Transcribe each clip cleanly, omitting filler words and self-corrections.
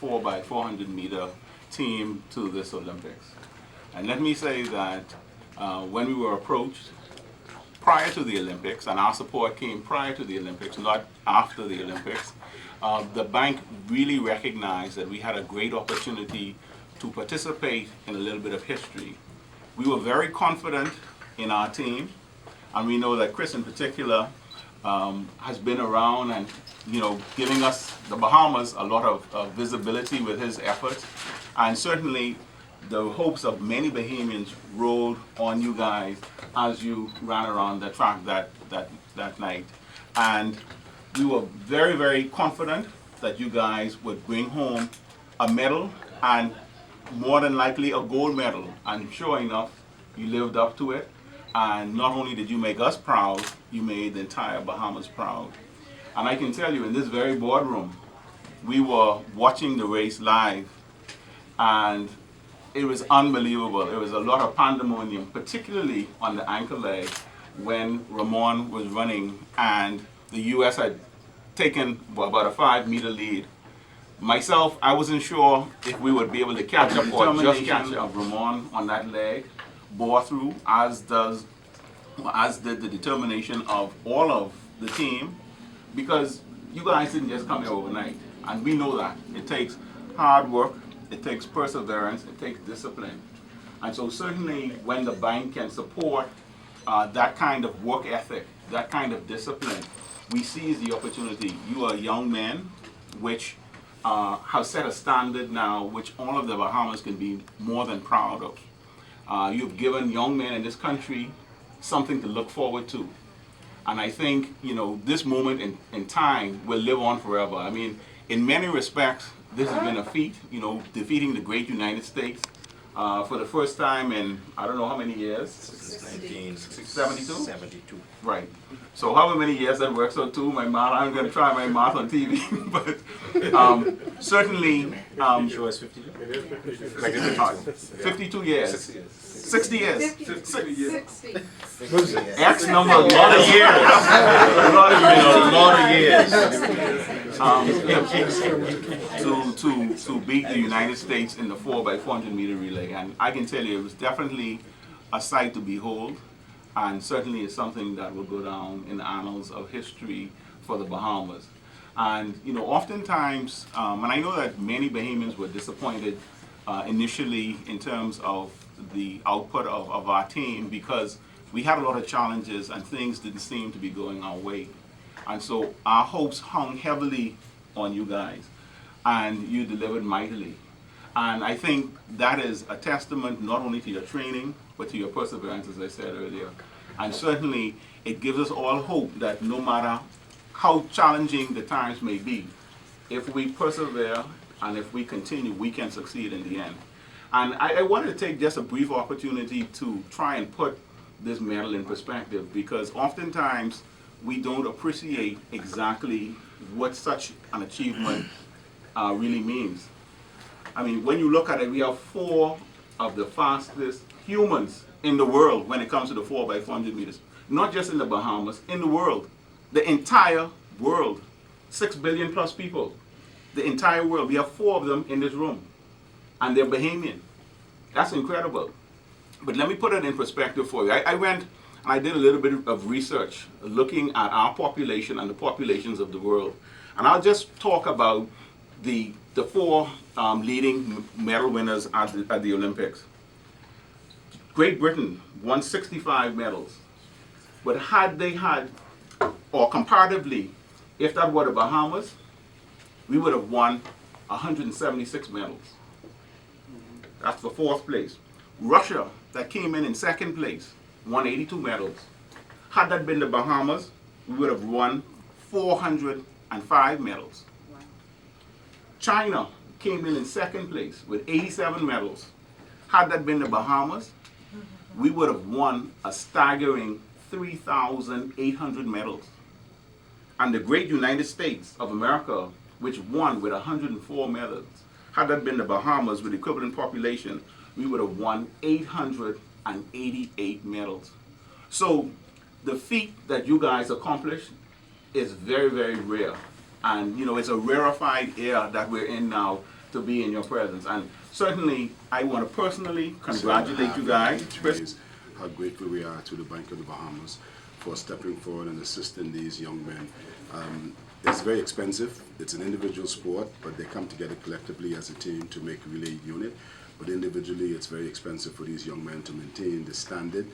4x400 meter team to this Olympics. And let me say that when we were approached prior to the Olympics, and our support came prior to the Olympics, not after the Olympics, the bank really recognized that we had a great opportunity to participate in a little bit of history. We were very confident in our team, and we know that Chris in particular has been around and giving us, the Bahamas, a lot of visibility with his efforts, and certainly the hopes of many Bahamians rolled on you guys as you ran around the track that night. And we were very, very confident that you guys would bring home a medal, and more than likely a gold medal. And sure enough, you lived up to it. And not only did you make us proud, you made the entire Bahamas proud. And I can tell you, in this very boardroom, we were watching the race live, and it was unbelievable. It was a lot of pandemonium, particularly on the ankle leg when Ramon was running and the US had taken about a 5-meter lead. Myself, I wasn't sure if we would be able to catch up or just catch up. Ramon on that leg bore through, as did the determination of all of the team, because you guys didn't just come here overnight, and we know that. It takes hard work, it takes perseverance, it takes discipline. And so certainly when the bank can support that kind of work ethic, that kind of discipline, we seize the opportunity. You are young men which have set a standard now which all of the Bahamas can be more than proud of. You've given young men in this country something to look forward to. And I think, this moment in time will live on forever. I mean, in many respects, this has been a feat, defeating the great United States for the first time in, I don't know how many years? 1972? 72. Right. So however many years that works out to, my math, I'm going to try my math on TV, but certainly... sure it's 52? 52 years. 60 years. 60. X number, a lot of years. a lot of years. To beat the United States in the 4x400 meter relay. And I can tell you it was definitely a sight to behold, and certainly it's something that will go down in the annals of history for the Bahamas. And oftentimes, and I know that many Bahamians were disappointed initially in terms of the output of our team, because we had a lot of challenges and things didn't seem to be going our way. And so our hopes hung heavily on you guys, and you delivered mightily. And I think that is a testament not only to your training, but to your perseverance, as I said earlier. And certainly it gives us all hope that no matter how challenging the times may be, if we persevere and if we continue, we can succeed in the end. And I wanted to take just a brief opportunity to try and put this medal in perspective, because oftentimes we don't appreciate exactly what such an achievement really means. I mean, when you look at it, we have 4 of the fastest humans in the world when it comes to the 4x400 meters. Not just in the Bahamas, in the world. The entire world. 6 billion plus people. The entire world. We have 4 of them in this room. And they're Bahamian. That's incredible. But let me put it in perspective for you. I went and I did a little bit of research looking at our population and the populations of the world. And I'll just talk about the 4 leading medal winners at the Olympics. Great Britain won 65 medals. But had they had, or comparatively, if that were the Bahamas, we would have won 176 medals. That's the 4th place. Russia, that came in 2nd place, won 82 medals. Had that been the Bahamas, we would have won 405 medals. China came in 2nd place with 87 medals. Had that been the Bahamas, we would have won a staggering 3,800 medals. And the great United States of America, which won with 104 medals, had that been the Bahamas with equivalent population, we would have won 888 medals. So the feat that you guys accomplished is very, very rare. And it's a rarefied era that we're in now, to be in your presence. And certainly, I want to personally congratulate you guys. How grateful we are to the Bank of the Bahamas for stepping forward and assisting these young men. It's very expensive. It's an individual sport, but they come together collectively as a team to make a relay unit. But individually, it's very expensive for these young men to maintain the standard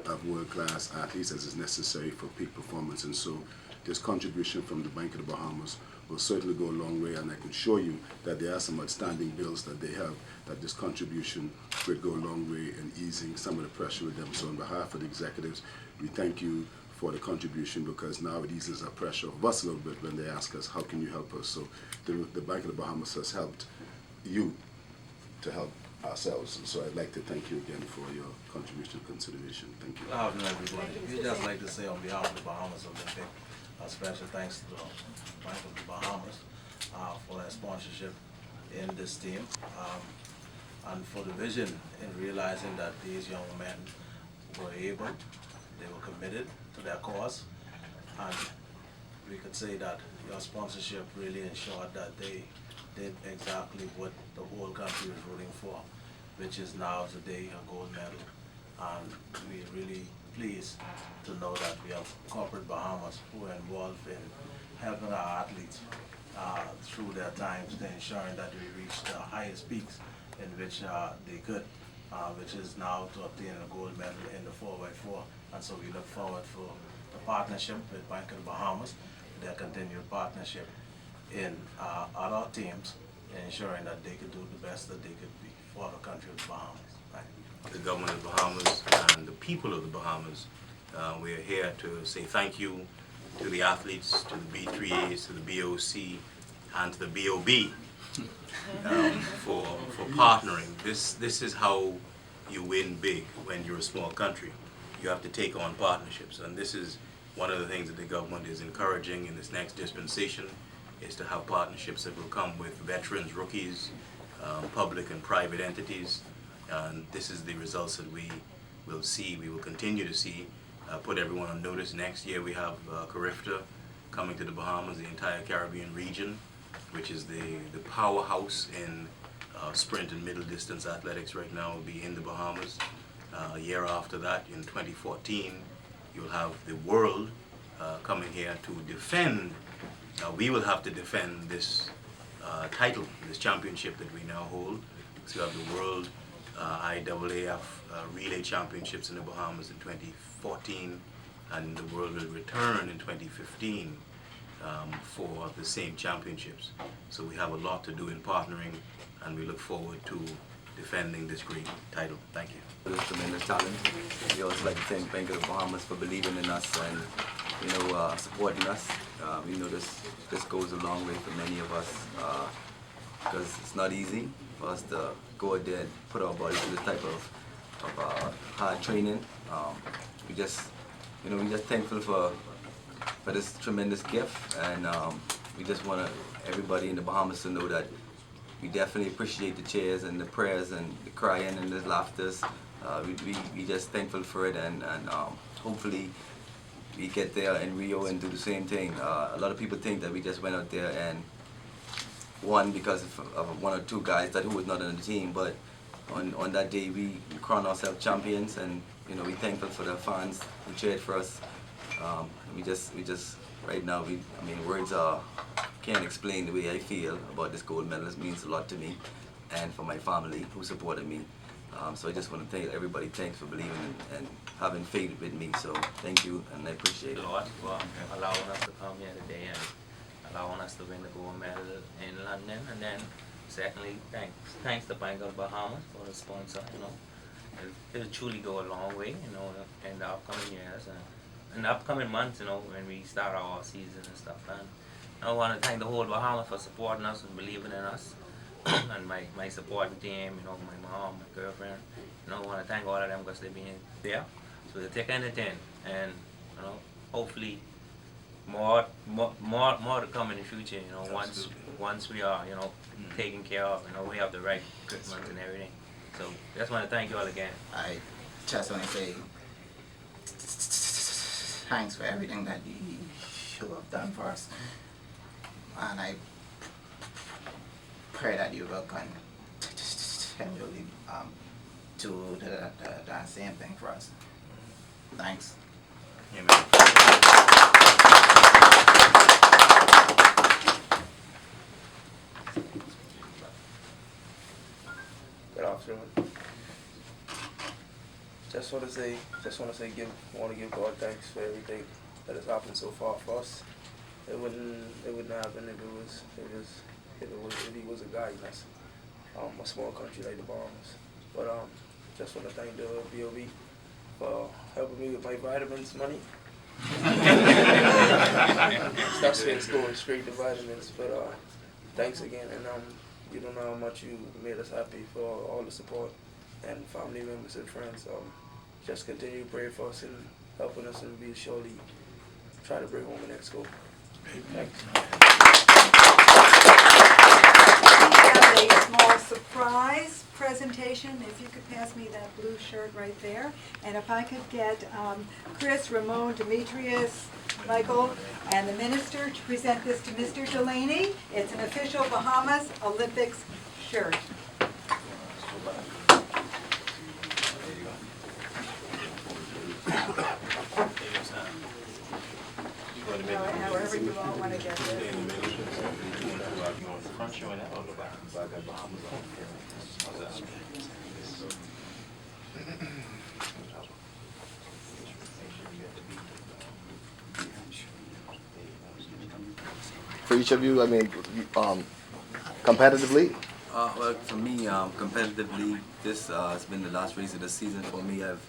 of world-class athletes as is necessary for peak performance. And so this contribution from the Bank of the Bahamas will certainly go a long way, and I can assure you that there are some outstanding bills that they have, that this contribution will go a long way in easing some of the pressure with them. So on behalf of the executives, we thank you for the contribution, because now it eases our pressure of us a little bit when they ask us, how can you help us? So the Bank of the Bahamas has helped you to help ourselves. And so I'd like to thank you again for your contribution and consideration. Thank you. Good afternoon, everybody. We'd just like to say on behalf of the Bahamas Olympic, a special thanks to the Bank of the Bahamas for their sponsorship in this team, and for the vision in realizing that these young men were able, they were committed to their cause, and we could say that your sponsorship really ensured that they did exactly what the whole country was rooting for, which is now today a gold medal. And we're really pleased to know that we have corporate Bahamas who are involved in helping our athletes through their times to ensuring that we reach the highest peaks in which they could, which is now to obtain a gold medal in the 4x4. And so we look forward for the partnership with Bank of the Bahamas, their continued partnership in other teams, ensuring that they could do the best that they could be for the country of the Bahamas. Right. The government of the Bahamas and the people of the Bahamas, we are here to say thank you to the athletes, to the B3As, to the BOC, and to the BOB for partnering. This is how you win big when you're a small country. You have to take on partnerships, and this is one of the things that the government is encouraging in this next dispensation, is to have partnerships that will come with veterans, rookies, public and private entities, and this is the results that we will see, we will continue to see. Put everyone on notice, next year we have Carifta coming to the Bahamas, the entire Caribbean region, which is the powerhouse in sprint and middle distance athletics right now, will be in the Bahamas. A year after that, in 2014, you'll have the world coming here to defend. We will have to defend this title, this championship that we now hold. So you have the World IAAF Relay Championships in the Bahamas in 2014, and the world will return in 2015 for the same championships. So we have a lot to do in partnering, and we look forward to defending this great title. Thank you. There's tremendous talent. We also like to thank Bank of the Bahamas for believing in us and supporting us. We know this goes a long way for many of us, because it's not easy for us to go out there and put our bodies through this type of hard training. We just thankful for this tremendous gift, and we just want everybody in the Bahamas to know that we definitely appreciate the cheers and the prayers and the crying and the laughters. We just thankful for it, and hopefully we get there in Rio and do the same thing. A lot of people think that we just went out there and won because of one or two guys who was not on the team, but on that day we crowned ourselves champions, and we thankful for the fans who cheered for us. We just right now, words can't explain the way I feel about this gold medal. It means a lot to me and for my family who supported me. So I just want to thank everybody. Thanks for believing and having faith with me. So thank you, and I appreciate it. Lord, for allowing us to come here today and allowing us to win the gold medal in London. And then secondly, thanks to Bank of Bahamas for the sponsor. It'll truly go a long way, in the upcoming years and in the upcoming months, when we start our season and stuff. And I want to thank the whole Bahamas for supporting us and believing in us. And my supporting team, my mom, my girlfriend, I want to thank all of them because they've been there. So the thick and the thin, and hopefully more to come in the future. Once we are taken care of, we have the right equipment and everything. So just want to thank you all again. I just want to say thanks for everything that you have done for us, and I pray that you will continually do the same thing for us. Thanks. Good afternoon. Just want to give God thanks for everything that has happened so far for us. It wouldn't happen if he was a guy in us, a small country like the Bahamas. But just want to thank the BOB for helping me with my vitamins money. Stuff is going straight to vitamins, but thanks again, and you don't know how much you made us happy for all the support and family members and friends. Just continue to pray for us and helping us, and we'll surely try to bring home the next goal. Thanks. We have a small surprise presentation. If you could pass me that blue shirt right there. And if I could get Chris, Ramon, Demetrius, Michael, and the minister to present this to Mr. Delaney. It's an official Bahamas Olympics shirt. However you all want to get this. For each of you, I mean, competitively? Well, for me, competitively, this has been the last race of the season for me. I've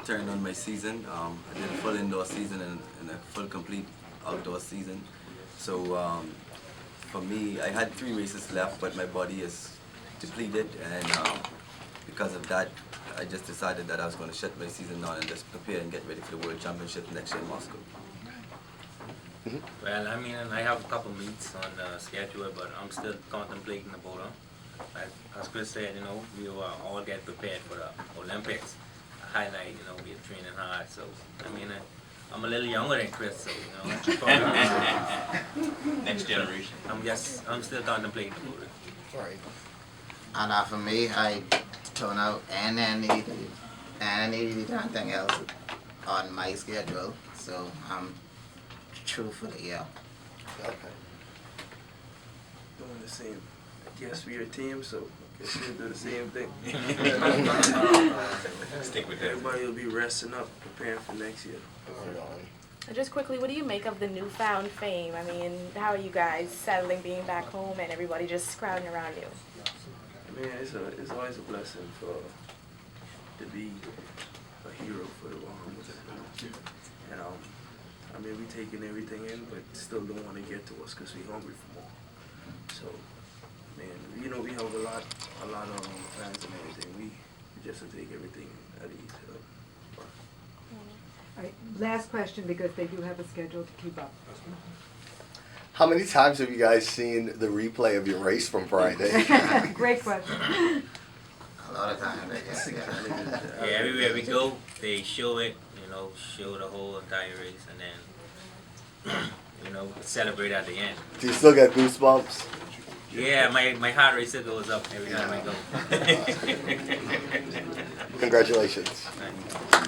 turned on my season. I did a full indoor season and a full complete outdoor season. So for me, I had 3 races left, but my body is depleted, and because of that, I just decided that I was going to shut my season down and just prepare and get ready for the World Championship next year in Moscow. Well, I mean, I have a couple meets on the schedule, but I'm still contemplating about them. As Chris said, you know, we will all get prepared for the Olympics. Highlight, you know, we're training hard. So, I mean, I'm a little younger than Chris, so, you know. Next generation. I'm still contemplating about it. All right. And for me, I turn out anything else on my schedule. So truthfully, yeah. Okay. Doing the same. I guess we're a team, so I guess we'll do the same thing. Stick with that. Everybody will be resting up, preparing for next year. Just quickly, what do you make of the newfound fame? I mean, how are you guys settling being back home and everybody just crowding around you? I mean, it's always a blessing to be a hero for the Bahamas. And I mean, we taking everything in, but still don't want to get to us because we're hungry for more. So, man, you know, we have a lot of fans and everything. We just take everything at ease. All right, last question, because they do have a schedule to keep up. How many times have you guys seen the replay of your race from Friday? Great question. A lot of times, I guess. Yeah, everywhere we go, they show it, you know, show the whole entire race, and then, you know, celebrate at the end. Do you still get goosebumps? Yeah, my heart rate still goes up every time I go. Congratulations. Thank you.